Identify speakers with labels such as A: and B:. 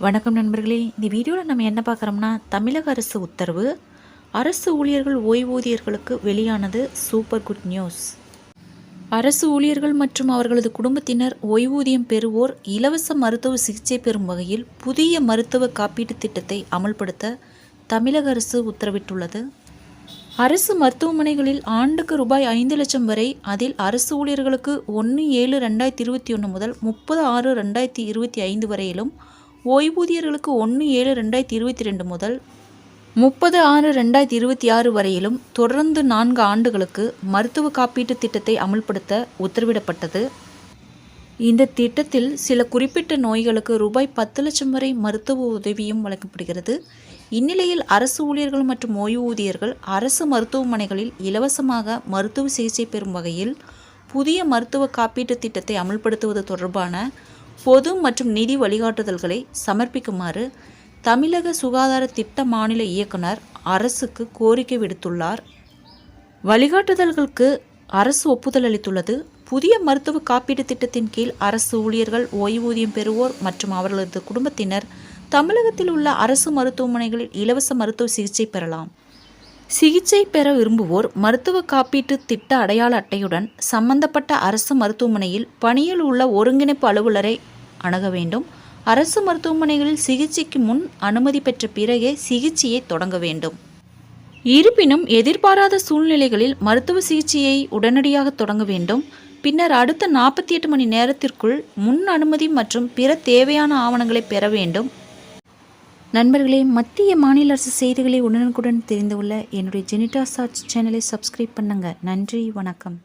A: வணக்கம் நண்பர்களே. இந்த வீடியோவில் நம்ம என்ன பார்க்குறோம்னா, தமிழக அரசு உத்தரவு, அரசு ஊழியர்கள் ஓய்வூதியர்களுக்கு வெளியானது சூப்பர் குட் நியூஸ். அரசு ஊழியர்கள் மற்றும் அவர்களது குடும்பத்தினர் ஓய்வூதியம் பெறுவோர் இலவச மருத்துவ சிகிச்சை பெறும் வகையில் புதிய மருத்துவ காப்பீட்டு திட்டத்தை அமல்படுத்த தமிழக அரசு உத்தரவிட்டுள்ளது. அரசு மருத்துவமனைகளில் ஆண்டுக்கு ரூபாய் 5 லட்சம் வரை, அதில் அரசு ஊழியர்களுக்கு 1/7/2021 முதல் 30/6/2025 வரையிலும், ஓய்வூதியர்களுக்கு 1/7/2022 முதல் 30/6/2026 வரையிலும் தொடர்ந்து 4 ஆண்டுகளுக்கு மருத்துவ காப்பீட்டு திட்டத்தை அமல்படுத்த உத்தரவிடப்பட்டது. இந்த திட்டத்தில் சில குறிப்பிட்ட நோய்களுக்கு ரூபாய் 10 லட்சம் வரை மருத்துவ உதவியும் வழங்கப்படுகிறது. இந்நிலையில் அரசு ஊழியர்கள் மற்றும் ஓய்வூதியர்கள் அரசு மருத்துவமனைகளில் இலவசமாக மருத்துவ சிகிச்சை பெறும் வகையில் புதிய மருத்துவ காப்பீட்டு திட்டத்தை அமல்படுத்துவது தொடர்பான பொது மற்றும் நிதி வழிகாட்டுதல்களை சமர்ப்பிக்குமாறு தமிழக சுகாதார திட்ட மாநில இயக்குனர் அரசுக்கு கோரிக்கை விடுத்துள்ளார். வழிகாட்டுதல்களுக்கு அரசு ஒப்புதல் அளித்துள்ளது. புதிய மருத்துவ காப்பீட்டு திட்டத்தின் கீழ் அரசு ஊழியர்கள், ஓய்வூதியம் பெறுவோர் மற்றும் அவர்களது குடும்பத்தினர் தமிழகத்தில் உள்ள அரசு மருத்துவமனைகளில் இலவச மருத்துவ சிகிச்சை பெறலாம். சிகிச்சை பெற விரும்புவோர் மருத்துவ காப்பீட்டு திட்ட அடையாள அட்டையுடன் சம்பந்தப்பட்ட அரசு மருத்துவமனையில் பணியில் உள்ள ஒருங்கிணைப்பு அலுவலரை அணுக வேண்டும். அரசு மருத்துவமனைகளில் சிகிச்சைக்கு முன் அனுமதி பெற்ற பிறகே சிகிச்சையை தொடங்க வேண்டும். இருப்பினும் எதிர்பாராத சூழ்நிலைகளில் மருத்துவ சிகிச்சையை உடனடியாக தொடங்க வேண்டும். பின்னர் அடுத்த 48 மணி நேரத்திற்குள் முன் அனுமதி மற்றும் பிற தேவையான ஆவணங்களை பெற வேண்டும். நண்பர்களே, மத்திய மாநில அரசு செய்திகளை உடனுக்குடன் தெரிந்து கொள்ள என்னுடைய ஜெனிட்டா சர்ச் சேனலை சப்ஸ்கிரைப் பண்ணுங்க. நன்றி, வணக்கம்.